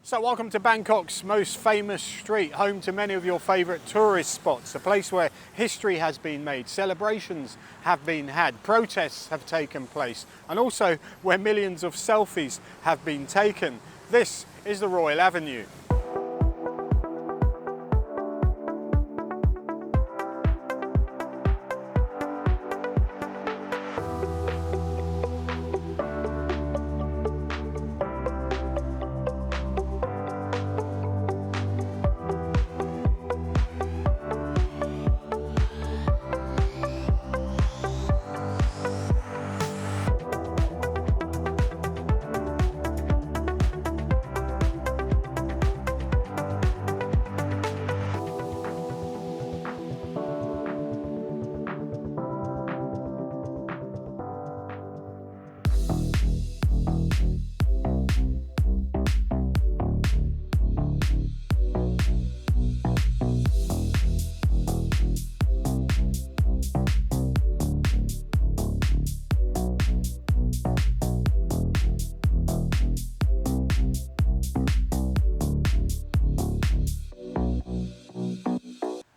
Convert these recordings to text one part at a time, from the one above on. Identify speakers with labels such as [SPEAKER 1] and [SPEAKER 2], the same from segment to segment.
[SPEAKER 1] So welcome to Bangkok's most famous street, home to many of your favourite tourist spots, a place where history has been made, celebrations have been had, protests have taken place, and also where millions of selfies have been taken. This is the Royal Avenue.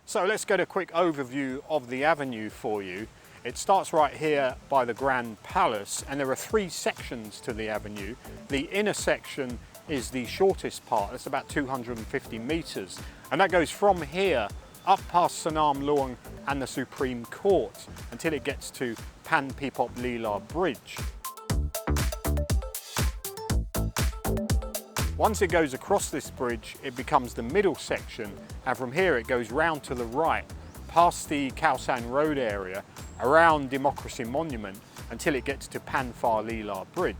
[SPEAKER 1] So let's get a quick overview of the avenue for you. It starts right here by the Grand Palace, and there are three sections to the avenue. The inner section is the shortest part, that's about 250 metres, and that goes from here up past Sanam Luang and the Supreme Court until it gets to Phipop Lilat Bridge. Once it goes across this bridge, it becomes the middle section, and from here it goes round to the right, past the Khao San Road area, around Democracy Monument, until it gets to Panfa Lilat Bridge.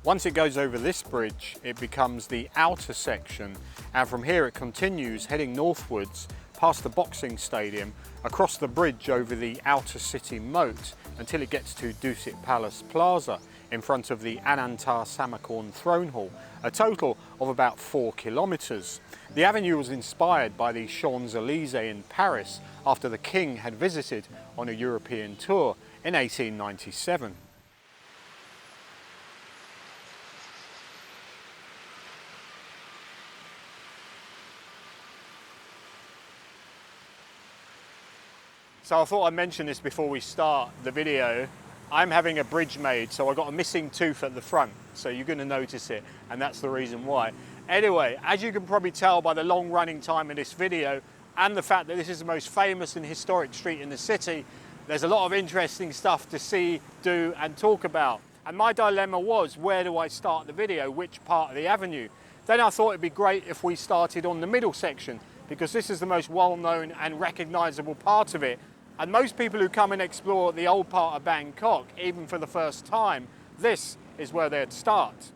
[SPEAKER 1] Once it goes over this bridge, it becomes the outer section, and from here it continues heading northwards, past the boxing stadium, across the bridge over the outer city moat until it gets to Dusit Palace Plaza in front of the Anantar Samakorn Throne Hall, a total of about 4 kilometres. The avenue was inspired by the Champs-Élysées in Paris after the King had visited on a European tour in 1897. So I thought I'd mention this before we start the video. I'm having a bridge made, so I got a missing tooth at the front, so you're going to notice it, and that's the reason why. Anyway, as you can probably tell by the long running time of this video and the fact that this is the most famous and historic street in the city, there's a lot of interesting stuff to see, do and talk about. And my dilemma was, where do I start the video, which part of the avenue? Then I thought it'd be great if we started on the middle section, because this is the most well-known and recognisable part of it. And most people who come and explore the old part of Bangkok, even for the first time, this is where they'd start.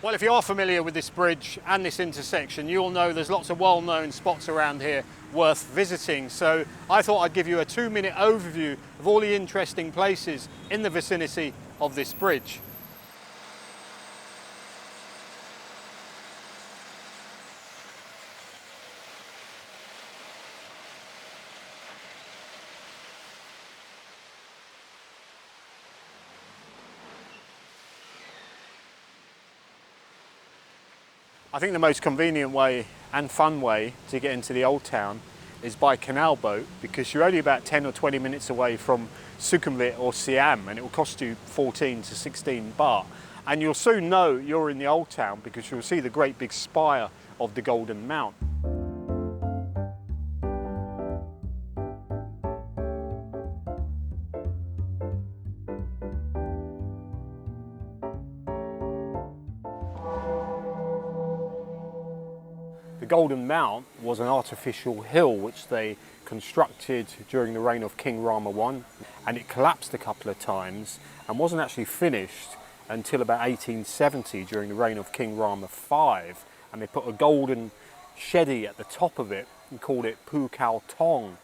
[SPEAKER 1] Well, if you are familiar with this bridge and this intersection, you'll know there's lots of well-known spots around here worth visiting. So I thought I'd give you a 2-minute overview of all the interesting places in the vicinity of this bridge. I think the most convenient way and fun way to get into the old town is by canal boat, because you're only about 10 or 20 minutes away from Sukhumvit or Siam, and it will cost you 14 to 16 baht. And you'll soon know you're in the old town because you'll see the great big spire of the Golden Mount. The Golden Mount was an artificial hill which they constructed during the reign of King Rama V, and it collapsed a couple of times and wasn't actually finished until about 1870 during the reign of King Rama V, and they put a golden shetty at the top of it and called it Pinklao Tong.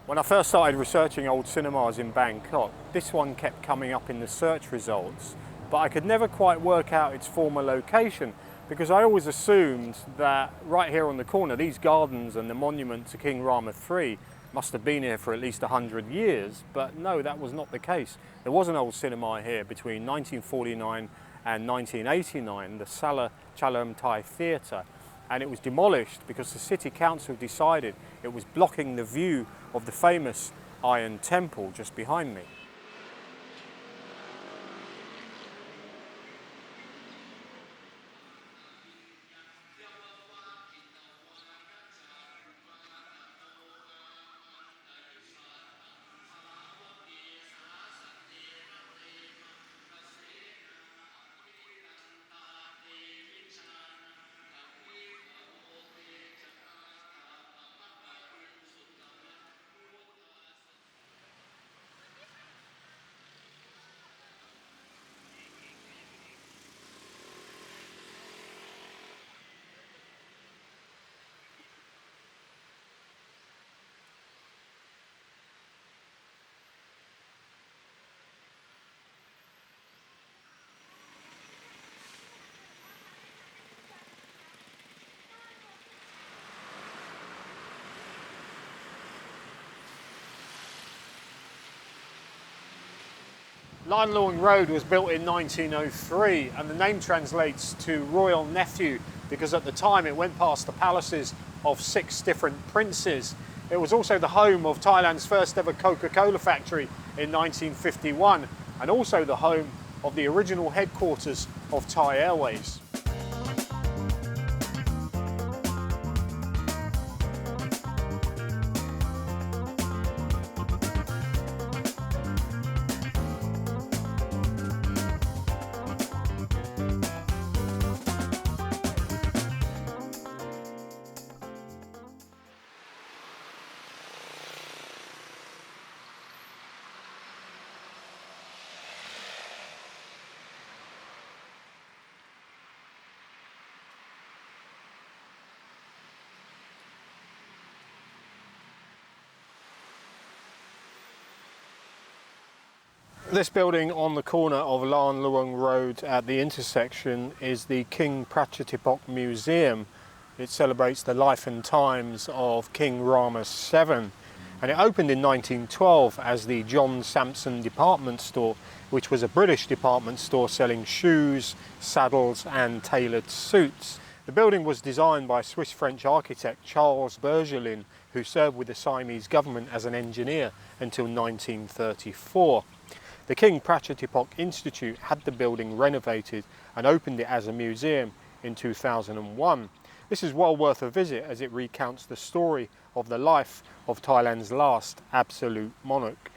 [SPEAKER 1] When I first started researching old cinemas in Bangkok, this one kept coming up in the search results, but I could never quite work out its former location because I always assumed that right here on the corner, these gardens and the monument to King Rama V must have been here for at least 100 years, but no, that was not the case. There was an old cinema here between 1949 and 1989, the Chalerm Thai Theatre, and it was demolished because the city council decided it was blocking the view of the famous Iron Temple just behind me. Sanam Luang Road was built in 1903 and the name translates to Royal Nephew because at the time it went past the palaces of 6 different princes. It was also the home of Thailand's first ever Coca-Cola factory in 1951 and also the home of the original headquarters of Thai Airways. This building on the corner of Sanam Luang Road at the intersection is the King Phipop Museum. It celebrates the life and times of King Rama VII, and it opened in 1912 as the John Sampson department store, which was a British department store selling shoes, saddles and tailored suits. The building was designed by Swiss-French architect Charles Bergelin, who served with the Siamese government as an engineer until 1934. The King Phipop Institute had the building renovated and opened it as a museum in 2001. This is well worth a visit as it recounts the story of the life of Thailand's last absolute monarch.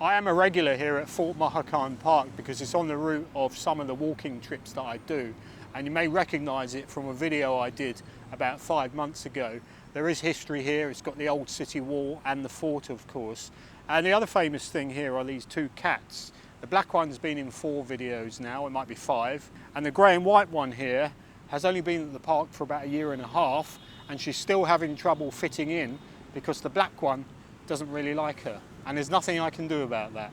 [SPEAKER 1] I am a regular here at Fort Mahakan Park because it's on the route of some of the walking trips that I do, and you may recognise it from a video I did about 5 months ago. There is history here. It's got the old city wall and the fort, of course. And the other famous thing here are these two cats. The black one's been in 4 videos now, it might be 5, and the grey and white one here has only been at the park for about 1.5 years, and she's still having trouble fitting in because the black one doesn't really like her. And there's nothing I can do about that.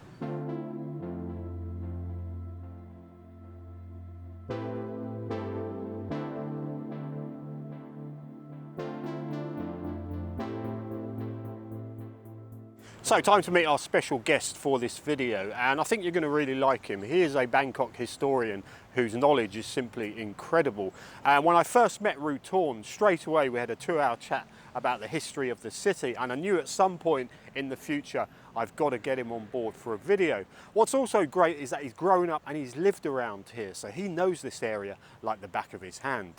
[SPEAKER 1] So time to meet our special guest for this video, and I think you're going to really like him. He is a Bangkok historian whose knowledge is simply incredible. And when I first met Rutorn, straight away we had a 2-hour chat about the history of the city, and I knew at some point in the future I've got to get him on board for a video. What's also great is that he's grown up and he's lived around here, so he knows this area like the back of his hand.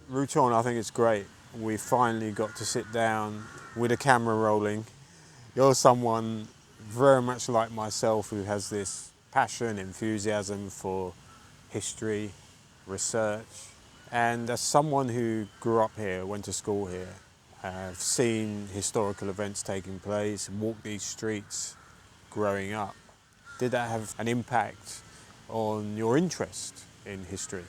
[SPEAKER 1] Rutorn, I think it's great. We finally got to sit down with a camera rolling. You're someone very much like myself who has this passion, enthusiasm for history, research. And as someone who grew up here, went to school here, have seen historical events taking place, walked these streets growing up, did that have an impact on your interest in history?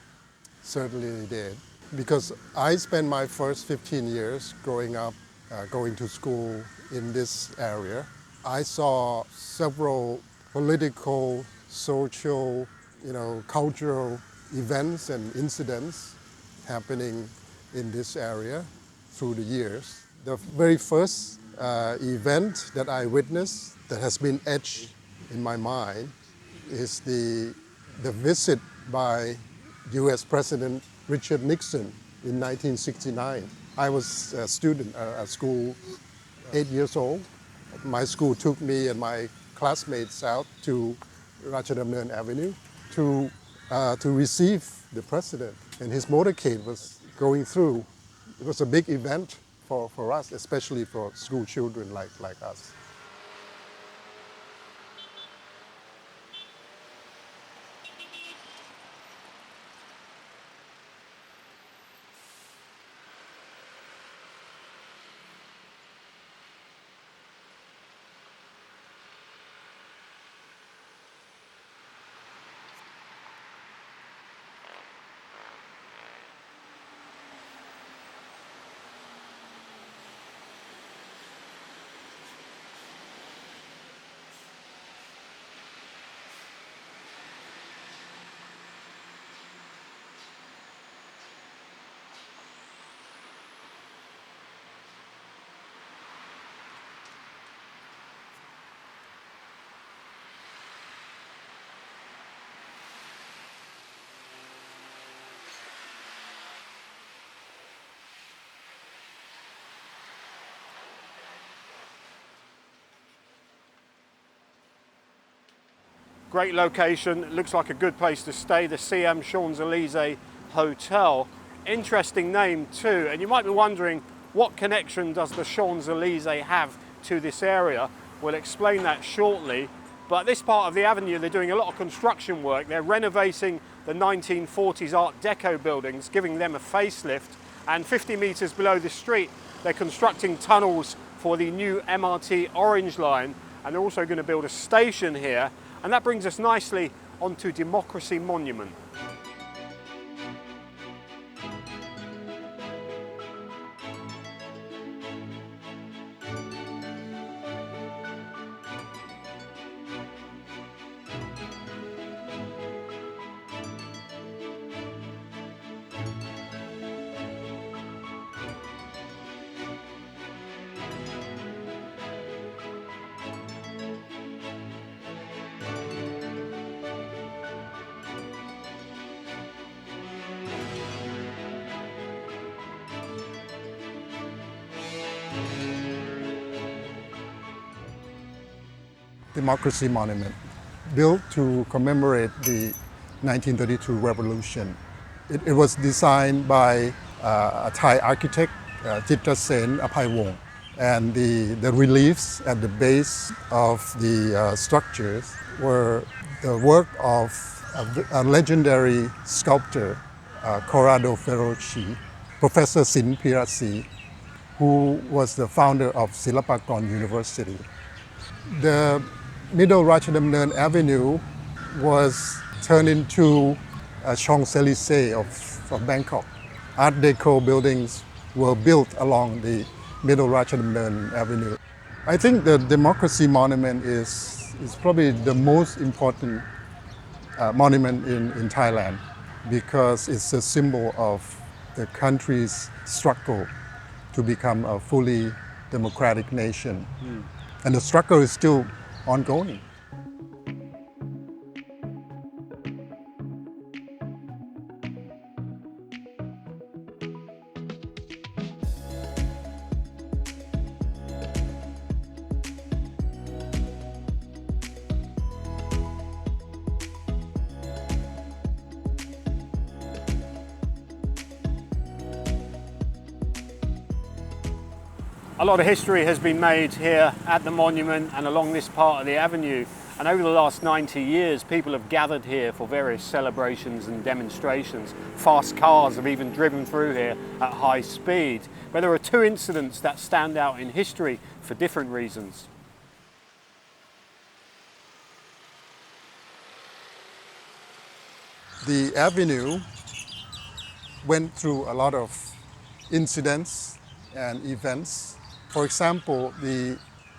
[SPEAKER 2] Certainly it did. Because I spent my first 15 years growing up, going to school in this area. I saw several political, social, cultural events and incidents happening in this area through the years. The very first event that I witnessed that has been etched in my mind is the visit by US President Richard Nixon in 1969. I was a student at school, 8 years old. My school took me and my classmates out to Rajadamnern Avenue to receive the president. And his motorcade was going through. It was a big event for us, especially for school children like us.
[SPEAKER 1] Great location, it looks like a good place to stay, the Siam Champs-Élysées Hotel. Interesting name too, and you might be wondering what connection does the Champs-Élysées have to this area? We'll explain that shortly, but this part of the avenue they're doing a lot of construction work. They're renovating the 1940s Art Deco buildings, giving them a facelift, and 50 metres below the street they're constructing tunnels for the new MRT Orange Line, and they're also going to build a station here. And that brings us nicely onto Democracy Monument.
[SPEAKER 2] democracy monument built to commemorate the 1932 revolution. It was designed by a Thai architect, Chitrasen Aphaiwong. And the reliefs at the base of the structures were the work of a legendary sculptor, Corrado Ferrucci, Professor Sin Pirasi, who was the founder of Silapakon University. The middle Rajadamnern Avenue was turned into a Champs-Élysées of Bangkok. Art Deco buildings were built along the middle Ratchadamnoen Avenue. I think the Democracy Monument is probably the most important monument in Thailand because it's a symbol of the country's struggle to become a fully democratic nation. And the struggle is still ongoing.
[SPEAKER 1] A lot of history has been made here at the monument and along this part of the avenue. And over the last 90 years, people have gathered here for various celebrations and demonstrations. Fast cars have even driven through here at high speed. But there are two incidents that stand out in history for different reasons.
[SPEAKER 2] The avenue went through a lot of incidents and events. For example, the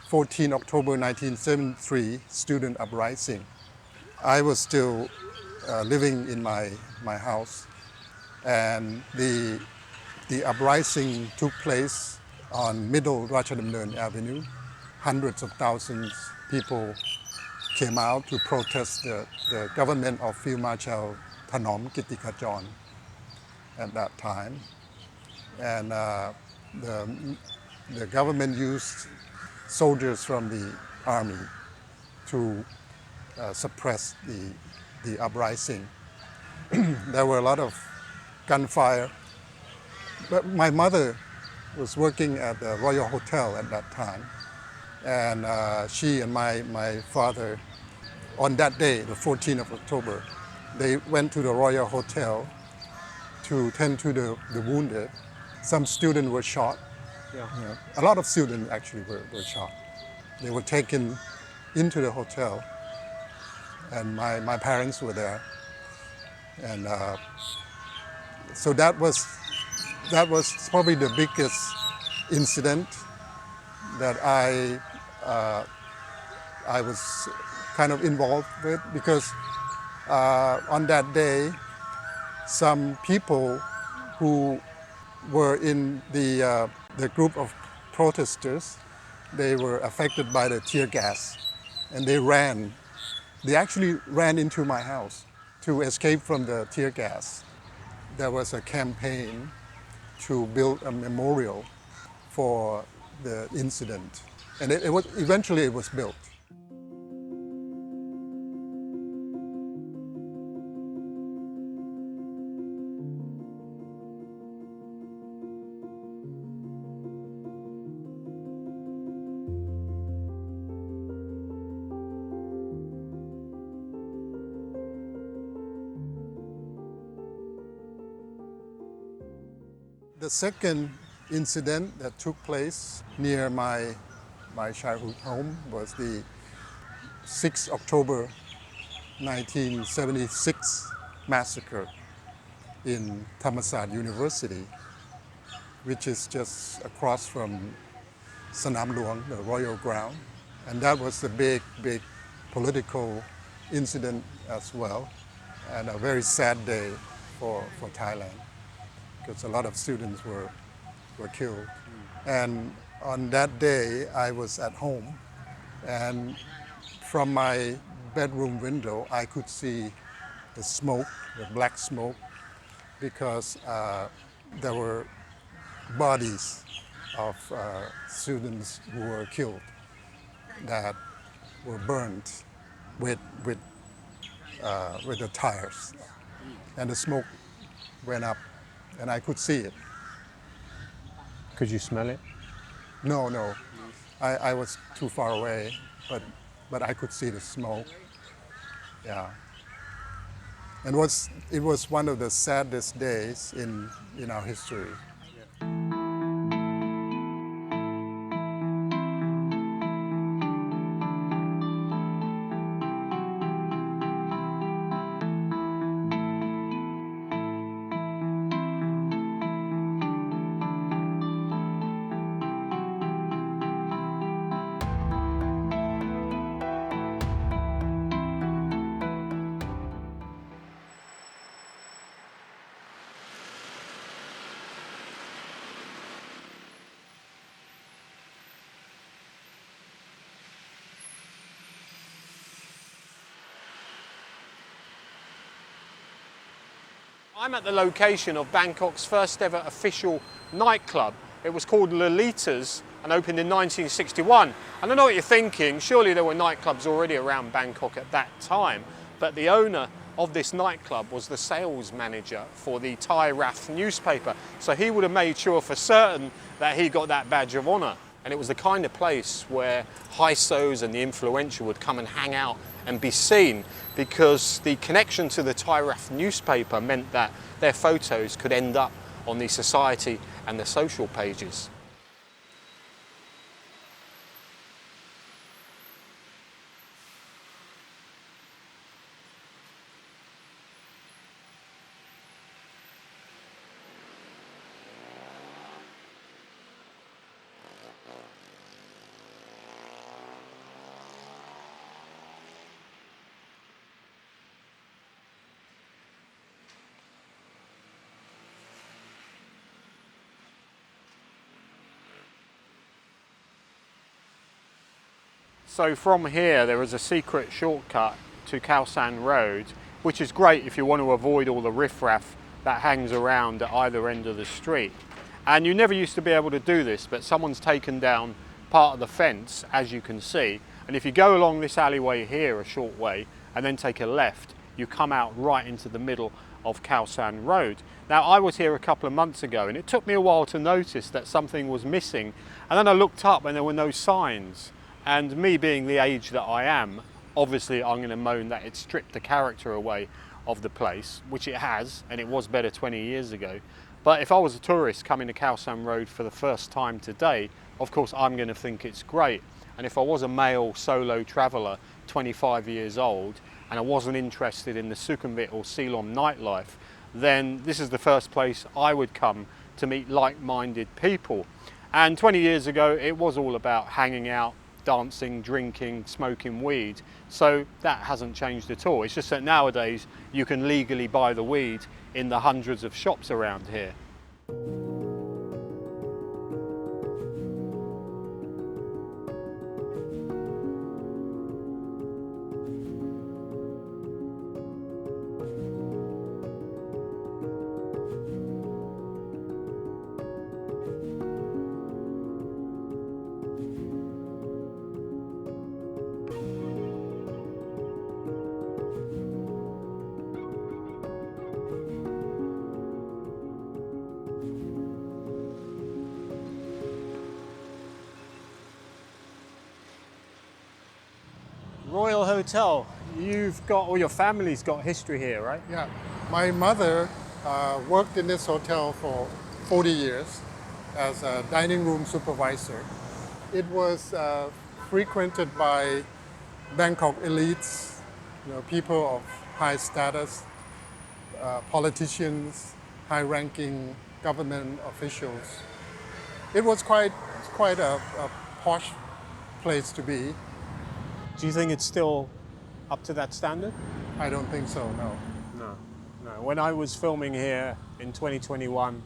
[SPEAKER 2] 14 October 1973 Student Uprising. I was still living in my house, and the uprising took place on middle Rajadamnern Avenue. Hundreds of thousands of people came out to protest the government of Field Marshal Thanom Kittikachorn at that time. And the government used soldiers from the army to suppress the uprising. There were a lot of gunfire. But my mother was working at the Royal Hotel at that time. And she and my father, on that day, the 14th of October, they went to the Royal Hotel to tend to the wounded. Some students were shot. Yeah. A lot of students actually were shot. They were taken into the hotel, and my parents were there. And so that was probably the biggest incident that I was kind of involved with, because on that day, some people who were in the group of protesters, they were affected by the tear gas, and they ran. They actually ran into my house to escape from the tear gas. There was a campaign to build a memorial for the incident, and eventually it was built. The second incident that took place near my childhood home was the 6 October 1976 massacre in Thammasat University, which is just across from Sanam Luang, the royal ground. And that was a big political incident as well, and a very sad day for Thailand, because a lot of students were killed. And on that day, I was at home, and from my bedroom window, I could see the smoke, the black smoke, because there were bodies of students who were killed that were burned with the tires, and the smoke went up, and I could see it.
[SPEAKER 1] Could you smell it?
[SPEAKER 2] No, I was too far away, but I could see the smoke. Yeah, and it was one of the saddest days in our history.
[SPEAKER 1] I'm at the location of Bangkok's first ever official nightclub. It was called Lolita's and opened in 1961. And I know what you're thinking, surely there were nightclubs already around Bangkok at that time, but the owner of this nightclub was the sales manager for the Thai Rath newspaper. So he would have made sure for certain that he got that badge of honour. And it was the kind of place where hysos and the influential would come and hang out and be seen, because the connection to the Thai Rath newspaper meant that their photos could end up on the society and the social pages. So from here there is a secret shortcut to Khao San Road, which is great if you want to avoid all the riffraff that hangs around at either end of the street. And you never used to be able to do this, but someone's taken down part of the fence, as you can see. And if you go along this alleyway here a short way and then take a left, you come out right into the middle of Khao San Road. Now, I was here a couple of months ago and it took me a while to notice that something was missing. And then I looked up and there were no signs. And me being the age that I am, obviously I'm going to moan that it stripped the character away of the place, which it has, and it was better 20 years ago. But if I was a tourist coming to Khao San Road for the first time today, of course I'm going to think it's great. And if I was a male solo traveller, 25 years old, and I wasn't interested in the Sukhumvit or Ceylon nightlife, then this is the first place I would come to meet like-minded people. And 20 years ago, it was all about hanging out, dancing, drinking, smoking weed. So that hasn't changed at all. It's just that nowadays you can legally buy the weed in the hundreds of shops around here. Royal Hotel, you've got, or your family's got history here, right?
[SPEAKER 2] Yeah, my mother worked in this hotel for 40 years as a dining room supervisor. It was frequented by Bangkok elites, people of high status, politicians, high-ranking government officials. It was quite a posh place to be.
[SPEAKER 1] Do you think it's still up to that standard?
[SPEAKER 2] I don't think so, no.
[SPEAKER 1] No. When I was filming here in 2021,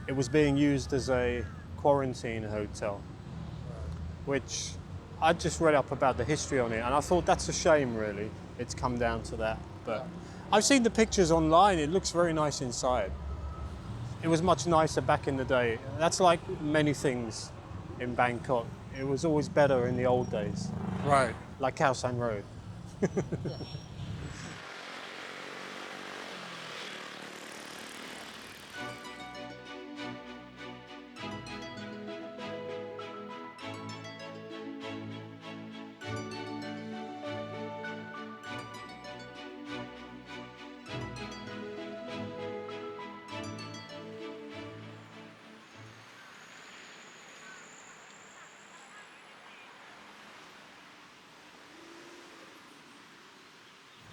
[SPEAKER 1] it was being used as a quarantine hotel, which I just read up about the history on it, and I thought that's a shame, really. It's come down to that. But I've seen the pictures online. It looks very nice inside. It was much nicer back in the day. That's like many things in Bangkok. It was always better in the old days.
[SPEAKER 2] Right.
[SPEAKER 1] like Khao San Road.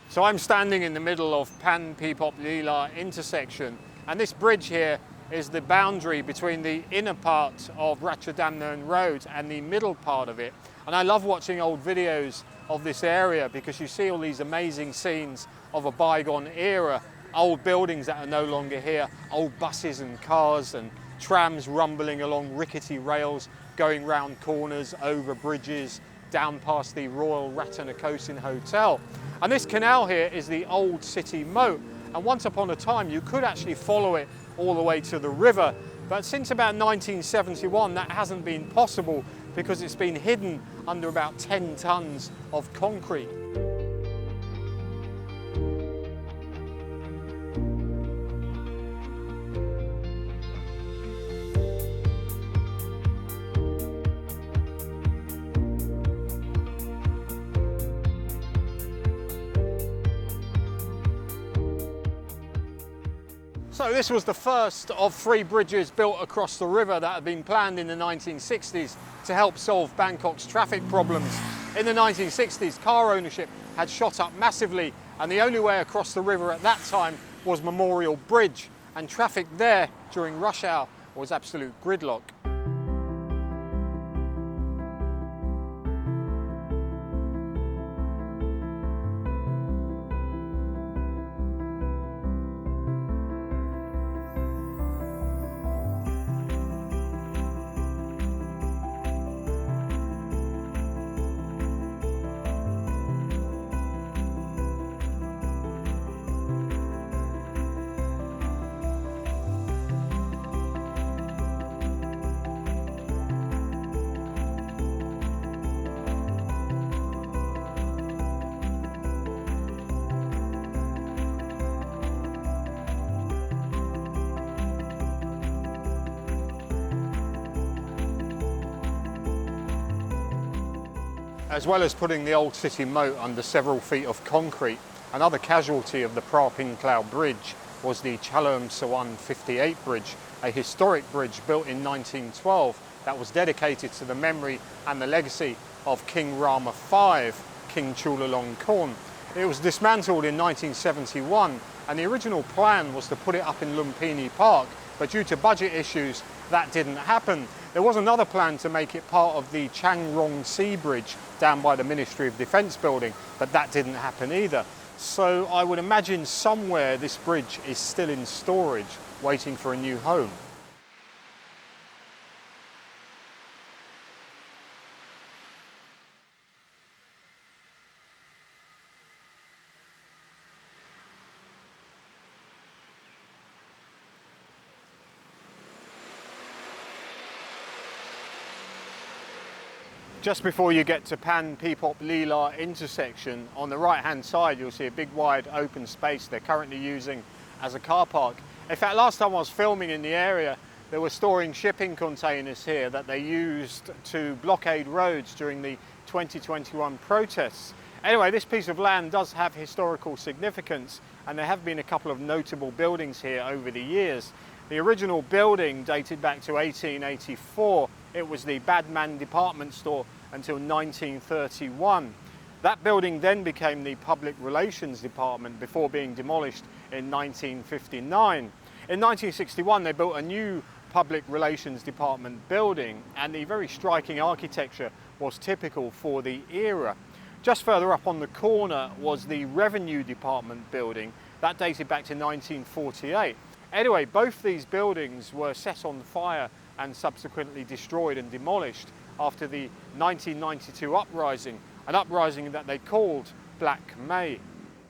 [SPEAKER 1] So I'm standing in the middle of Phipop Lilat intersection, and this bridge here is the boundary between the inner part of Rajadamnern Road and the middle part of it. And I love watching old videos of this area because you see all these amazing scenes of a bygone era, old buildings that are no longer here, old buses and cars and trams rumbling along rickety rails, going round corners, over bridges, down past the Royal Rattanakosin Hotel. And this canal here is the old city moat, and once upon a time you could actually follow it all the way to the river, but since about 1971 that hasn't been possible because it's been hidden under about 10 tons of concrete. So this was the first of 3 bridges built across the river that had been planned in the 1960s to help solve Bangkok's traffic problems. In the 1960s, car ownership had shot up massively, and the only way across the river at that time was Memorial Bridge, and traffic there during rush hour was absolute gridlock. As well as putting the old city moat under several feet of concrete, another casualty of the Phra Pinklao bridge was the Chalerm Sawan 58 bridge, a historic bridge built in 1912 that was dedicated to the memory and the legacy of King Rama V, King Chulalongkorn. It was dismantled in 1971, and the original plan was to put it up in Lumpini Park, but due to budget issues that didn't happen. There was another plan to make it part of the Chang Rong Sea Bridge down by the Ministry of Defence building, but that didn't happen either. So I would imagine somewhere this bridge is still in storage, waiting for a new home. Just before you get to Phipop Lilat intersection, on the right hand side you'll see a big wide open space they're currently using as a car park. In fact, last time I was filming in the area, they were storing shipping containers here that they used to blockade roads during the 2021 protests. Anyway, this piece of land does have historical significance, and there have been a couple of notable buildings here over the years. The original building dated back to 1884. It was the Badman department store until 1931. That building then became the Public Relations Department before being demolished in 1959. In 1961 they built a new Public Relations Department building, and the very striking architecture was typical for the era. Just further up on the corner was the Revenue Department building. That dated back to 1948. Anyway, both these buildings were set on fire and subsequently destroyed and demolished after the 1992 uprising, an uprising that they called Black May.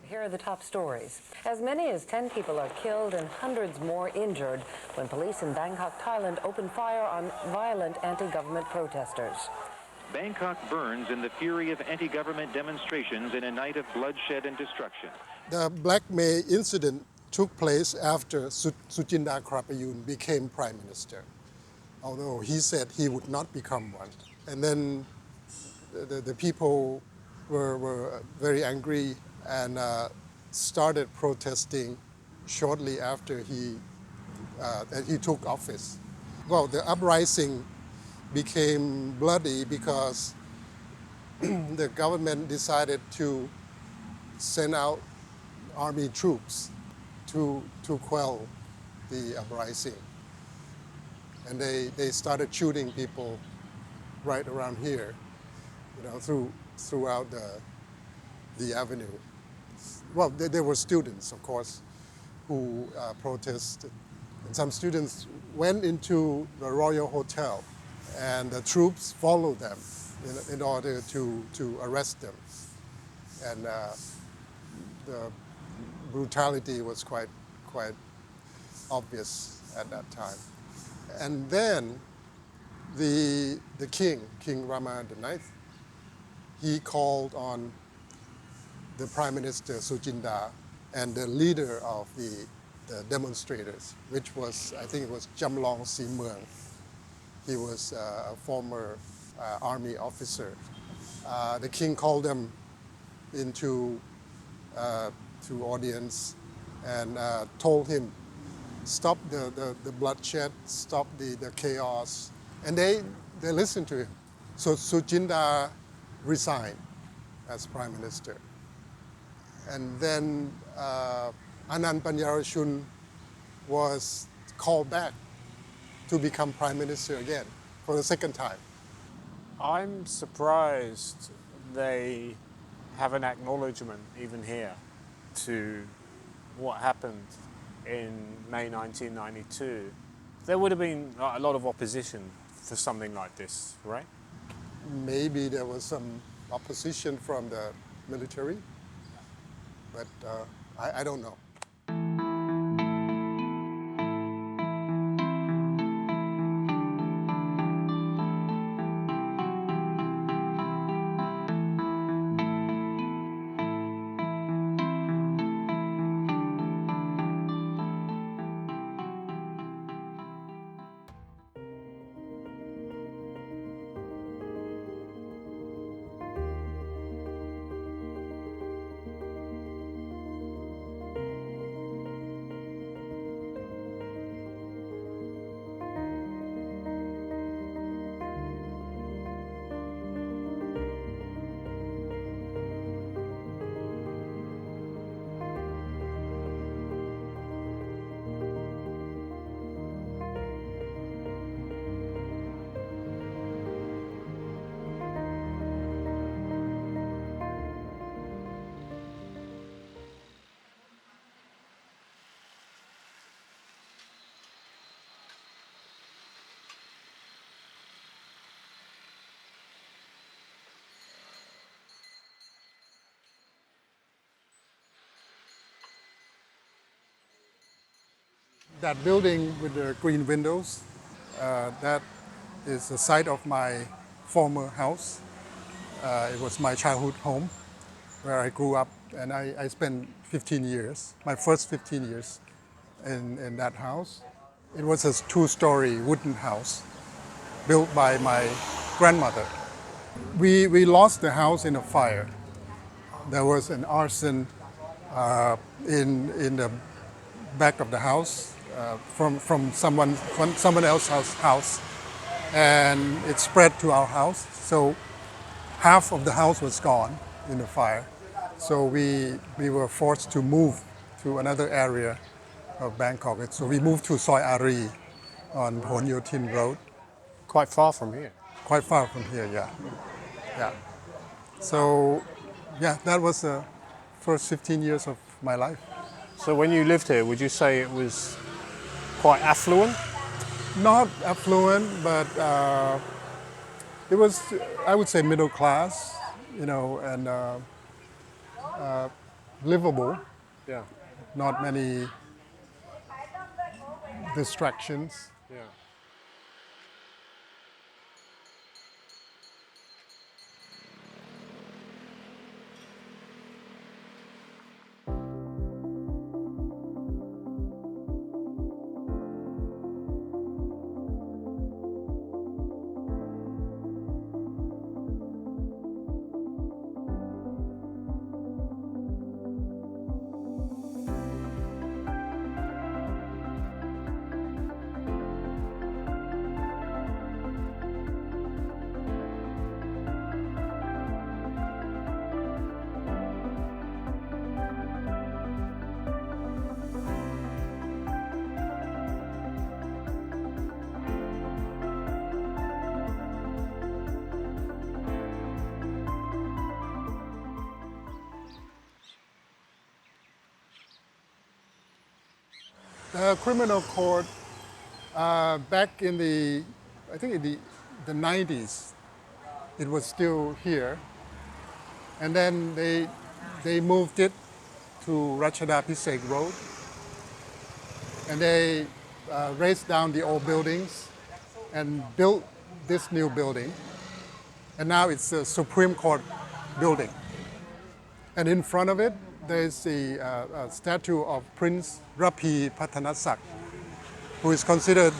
[SPEAKER 3] Here are the top stories. As many as 10 people are killed and hundreds more injured when police in Bangkok, Thailand opened fire on violent anti-government protesters.
[SPEAKER 4] Bangkok burns in the fury of anti-government demonstrations in a night of bloodshed and destruction.
[SPEAKER 2] The Black May incident took place after Suchinda Krapayun became prime minister, although he said he would not become one. And then the people were very angry and started protesting shortly after he took office. Well, the uprising became bloody because the government decided to send out army troops to quell the uprising. And they started shooting people right around here, throughout the avenue. Well, there were students, of course, who protested. And some students went into the Royal Hotel, and the troops followed them in order to arrest them. And the brutality was quite obvious at that time. And then the King Rama V, he called on the Prime Minister Suchinda and the leader of the demonstrators, which was, I think it was Jamlong Simuang. He was a former army officer. The king called them into to audience and told him, stop the bloodshed, stop the chaos. And they listened to him. So Suchinda resigned as prime minister. And then Anand Panjarashun was called back to become prime minister again for the second time.
[SPEAKER 1] I'm surprised they have an acknowledgement even here to what happened in May 1992. There would have been a lot of opposition for something like this, right?
[SPEAKER 2] Maybe there was some opposition from the military, but I don't know. That building with the green windows, that is the site of my former house. It was my childhood home where I grew up, and I spent 15 years, my first 15 years in that house. It was a two-story wooden house built by my grandmother. We lost the house in a fire. There was an arson in the back of the house from someone else's house, and it spread to our house. So half of the house was gone in the fire. So we were forced to move to another area of Bangkok. So we moved to Soi Ari on Hon Yotin Road.
[SPEAKER 1] Quite far from here.
[SPEAKER 2] Quite far from here, yeah. So, yeah, that was the first 15 years of my life.
[SPEAKER 1] So when you lived here, would you say it was quite affluent?
[SPEAKER 2] Not affluent, but it was, I would say, middle class, and livable.
[SPEAKER 1] Yeah.
[SPEAKER 2] Not many distractions.
[SPEAKER 1] Yeah.
[SPEAKER 2] The criminal court back in the, I think in the 90s, it was still here. And then they moved it to Rajadamnern Road. And they raised down the old buildings and built this new building. And now it's the Supreme Court building. And in front of it, there's a statue of Prince Rapi Patanasak, who is considered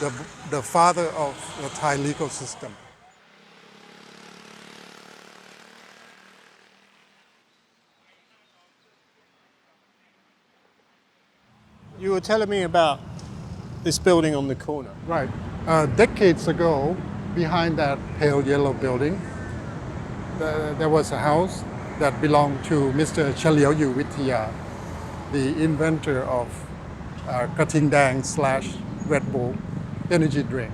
[SPEAKER 2] the father of the Thai legal system.
[SPEAKER 1] You were telling me about this building on the corner.
[SPEAKER 2] Right. Decades ago, behind that pale yellow building, there was a house that belonged to Mr. Chalerm Vitya, the inventor of Kating Dang / Red Bull energy drink.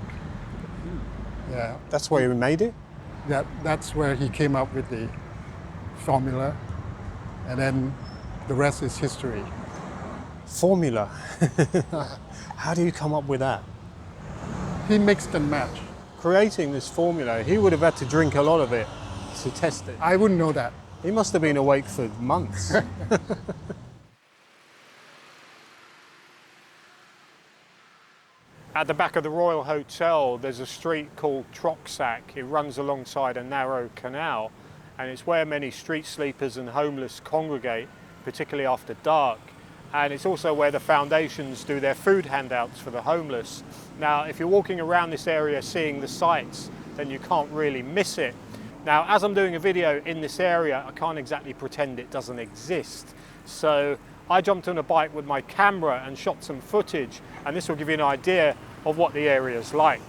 [SPEAKER 2] Yeah,
[SPEAKER 1] That's where you made it?
[SPEAKER 2] that's where he came up with the formula, and then the rest is history.
[SPEAKER 1] Formula. How do you come up with that?
[SPEAKER 2] He mixed and matched.
[SPEAKER 1] Creating this formula, he would have had to drink a lot of it to test it.
[SPEAKER 2] I wouldn't know that.
[SPEAKER 1] He must have been awake for months. At the back of the Royal Hotel, there's a street called Trok Sake. It runs alongside a narrow canal, and it's where many street sleepers and homeless congregate, particularly after dark. And it's also where the foundations do their food handouts for the homeless. Now, if you're walking around this area seeing the sights, then you can't really miss it. Now, as I'm doing a video in this area, I can't exactly pretend it doesn't exist. So I jumped on a bike with my camera and shot some footage, and this will give you an idea of what the area's like.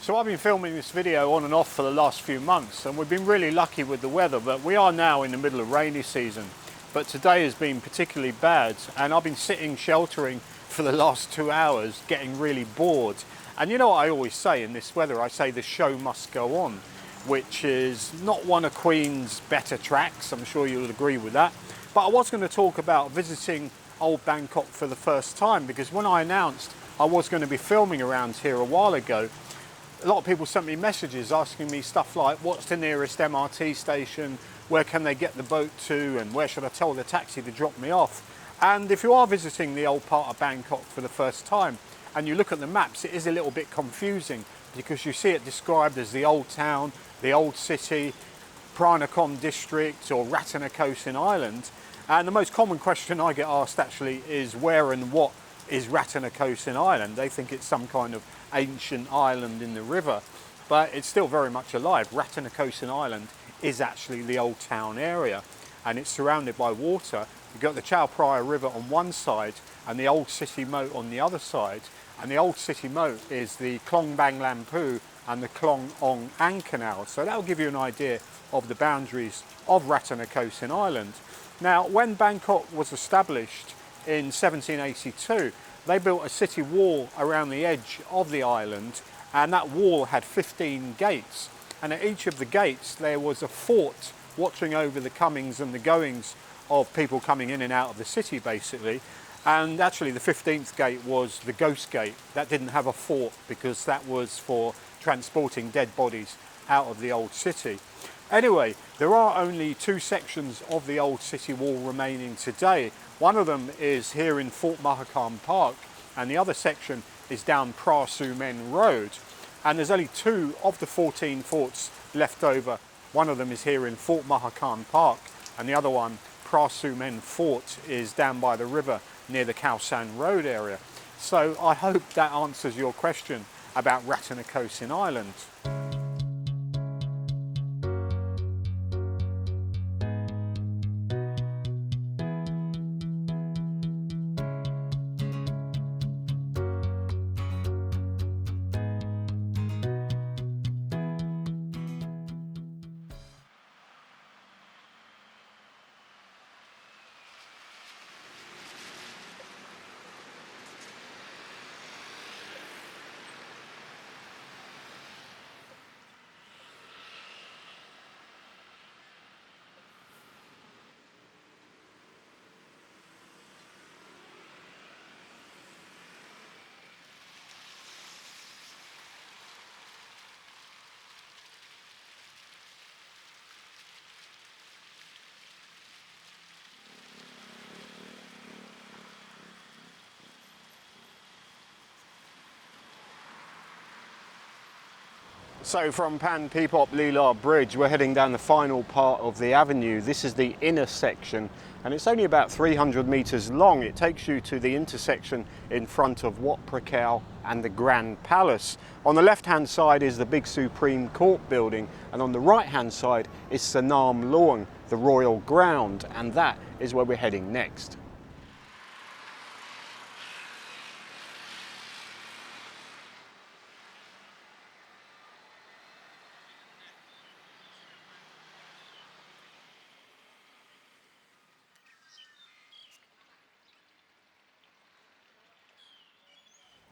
[SPEAKER 1] So I've been filming this video on and off for the last few months, and we've been really lucky with the weather, but we are now in the middle of rainy season. But today has been particularly bad, and I've been sitting sheltering for the last 2 hours, getting really bored. And you know what I always say in this weather? I say the show must go on, which is not one of Queen's better tracks. I'm sure you'll agree with that. But I was going to talk about visiting old Bangkok for the first time, because when I announced I was going to be filming around here a while ago, a lot of people sent me messages asking me stuff like, what's the nearest MRT station, where can they get the boat to, and where should I tell the taxi to drop me off? And if you are visiting the old part of Bangkok for the first time, and you look at the maps, it is a little bit confusing, because you see it described as the old town, the old city, Prakaew district, or Rattanakosin Island. And the most common question I get asked actually is, where and what is Rattanakosin Island? They think it's some kind of ancient island in the river, but it's still very much alive. Rattanakosin Island is actually the old town area. and it's surrounded by water. You've got the Chao Phraya River on one side and the old city moat on the other side. And the old city moat is the Klong Bang Lampu and the Klong Ong An Canal. So that'll give you an idea of the boundaries of Rattanakosin Island. Now, when Bangkok was established in 1782, they built a city wall around the edge of the island, and that wall had 15 gates. And at each of the gates there was a fort watching over the comings and the goings of people coming in and out of the city, basically. And actually the 15th gate was the Ghost Gate. That didn't have a fort because that was for transporting dead bodies out of the old city. Anyway, there are only two sections of the old city wall remaining today. One of them is here in Fort Mahakan Park, and the other section is down Phra Road. And there's only two of the 14 forts left over. One of them is here in Fort Mahakan Park, and the other one, Phra Fort, is down by the river near the Khao San Road area. So I hope that answers your question about Rattanakosin Island. So from Phipop Lilat Bridge, we're heading down the final part of the avenue. This is the inner section, and it's only about 300 meters long. It takes you to the intersection in front of Wat Prakaew and the Grand Palace. On the left-hand side is the big Supreme Court building, and on the right-hand side is Sanam Luang, the royal ground, and that is where we're heading next.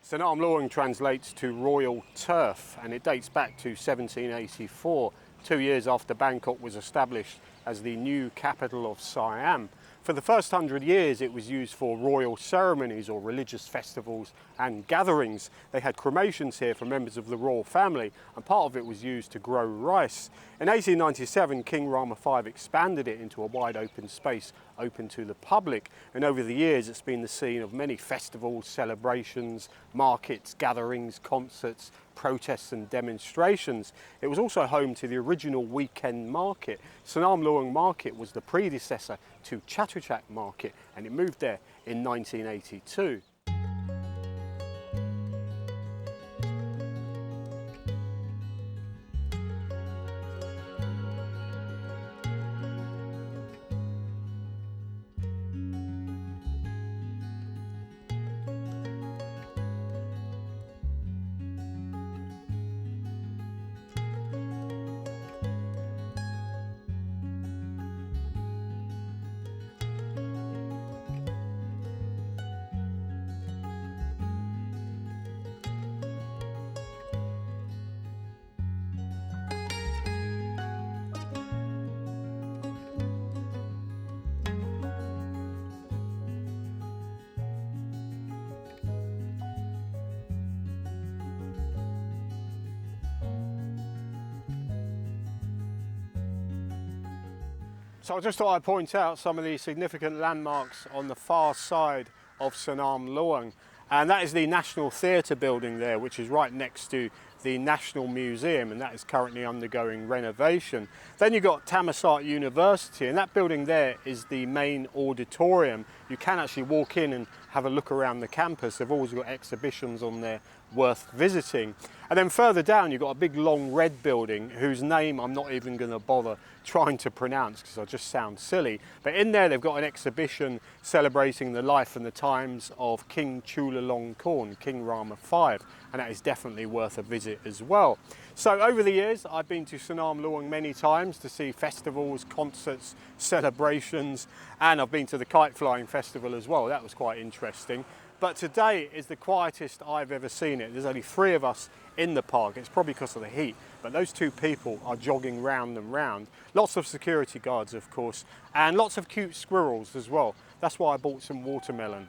[SPEAKER 1] Sanam Luang translates to royal turf, and it dates back to 1784, 2 years after Bangkok was established as the new capital of Siam. For the first 100 years it was used for royal ceremonies or religious festivals and gatherings. They had cremations here for members of the royal family, and part of it was used to grow rice. In 1897 King Rama V expanded it into a wide open space open to the public, and over the years it's been the scene of many festivals, celebrations, markets, gatherings, concerts, protests and demonstrations. It was also home to the original weekend market. Sanam Luang Market was the predecessor to Chatuchak Market, and it moved there in 1982. So I just thought I'd point out some of the significant landmarks on the far side of Sanam Luang. And that is the National Theatre building there, which is right next to the National Museum, and that is currently undergoing renovation. Then you've got Thammasat University, and that building there is the main auditorium. You can actually walk in and have a look around the campus. They've always got exhibitions on there worth visiting. And then further down you've got a big long red building whose name I'm not even going to bother trying to pronounce because I just sound silly. But in there they've got an exhibition celebrating the life and the times of King Chulalongkorn, King Rama V, and that is definitely worth a visit as well. So over the years I've been to Sanam Luang many times to see festivals, concerts, celebrations, and I've been to the kite flying festival as well. That was quite interesting. But today is the quietest I've ever seen it. There's only 3 of us in the park. It's probably because of the heat, but those 2 people are jogging round and round. Lots of security guards, of course, and lots of cute squirrels as well. That's why I bought some watermelon.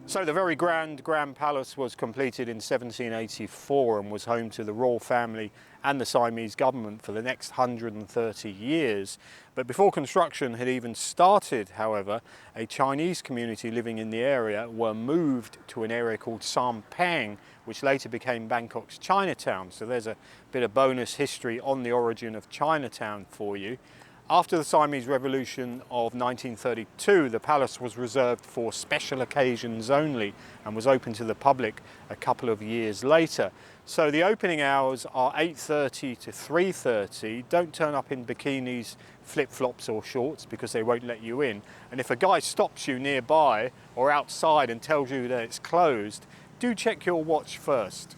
[SPEAKER 1] So the very grand Palace was completed in 1784 and was home to the royal family and the Siamese government for the next 130 years. But before construction had even started, however, a Chinese community living in the area were moved to an area called Sampang, which later became Bangkok's Chinatown. So there's a bit of bonus history on the origin of Chinatown for you. After the Siamese Revolution of 1932, the palace was reserved for special occasions only and was open to the public a couple of years later. So the opening hours are 8:30 to 3:30. Don't turn up in bikinis, flip-flops or shorts because they won't let you in. And if a guy stops you nearby or outside and tells you that it's closed, do check your watch first.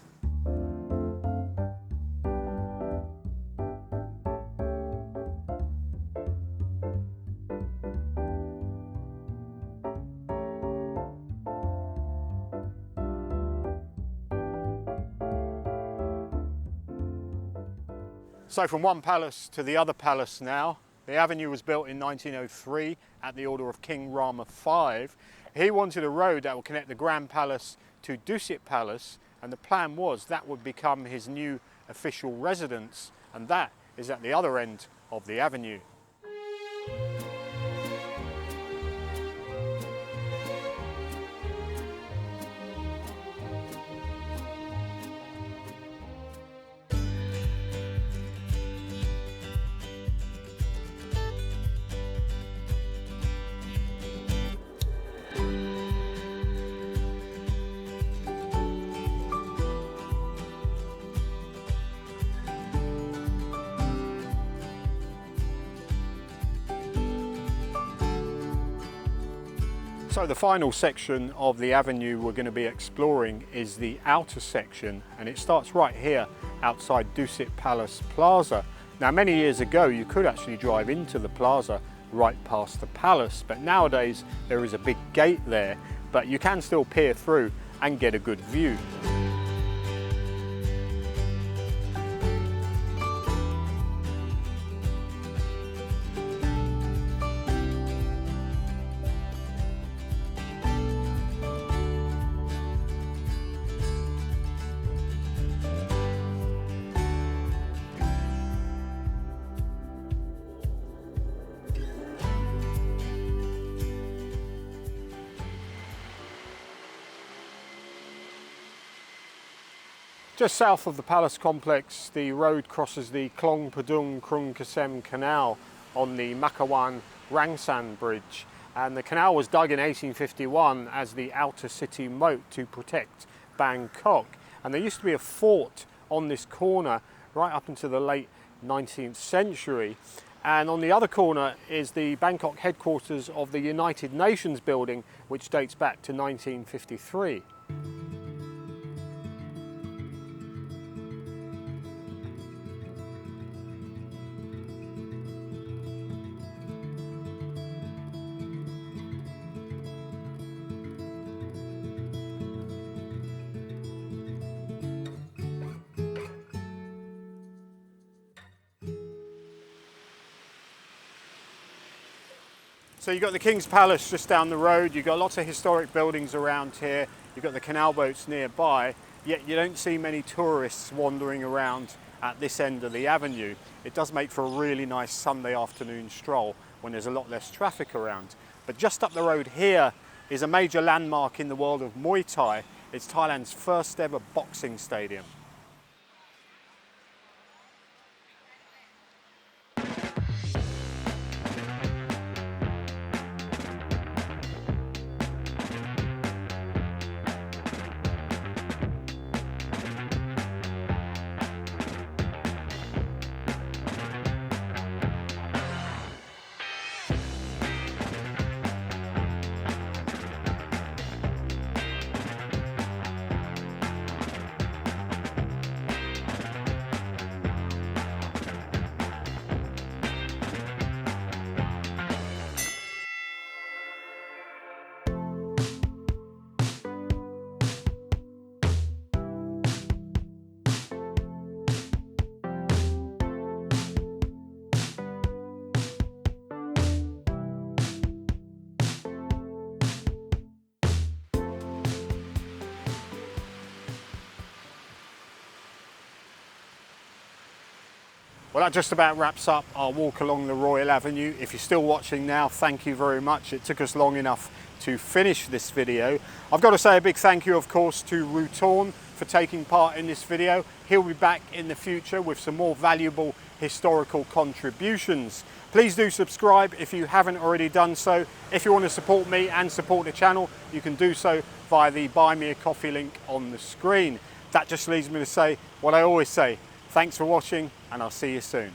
[SPEAKER 1] So from one palace to the other palace now. The avenue was built in 1903 at the order of King Rama V. He wanted a road that would connect the Grand Palace to Dusit Palace, and the plan was that would become his new official residence, and that is at the other end of the avenue. So the final section of the avenue we're going to be exploring is the outer section, and it starts right here outside Dusit Palace Plaza. Now many years ago you could actually drive into the plaza right past the palace, but nowadays there is a big gate there, but you can still peer through and get a good view. Just south of the palace complex, the road crosses the Klong Padung Krung Kasem Canal on the Makawan Rangsan Bridge. And the canal was dug in 1851 as the outer city moat to protect Bangkok. And there used to be a fort on this corner right up into the late 19th century. And on the other corner is the Bangkok headquarters of the United Nations building, which dates back to 1953. So you've got the King's Palace just down the road, you've got lots of historic buildings around here, you've got the canal boats nearby, yet you don't see many tourists wandering around at this end of the avenue. It does make for a really nice Sunday afternoon stroll when there's a lot less traffic around. But just up the road here is a major landmark in the world of Muay Thai. It's Thailand's first ever boxing stadium. Well, that just about wraps up our walk along the Royal Avenue. If you're still watching now, thank you very much. It took us long enough to finish this video. I've got to say a big thank you, of course, to Rutorn for taking part in this video. He'll be back in the future with some more valuable historical contributions. Please do subscribe if you haven't already done so. If you want to support me and support the channel, you can do so via the Buy Me a Coffee link on the screen. That just leaves me to say what I always say. Thanks for watching, and I'll see you soon.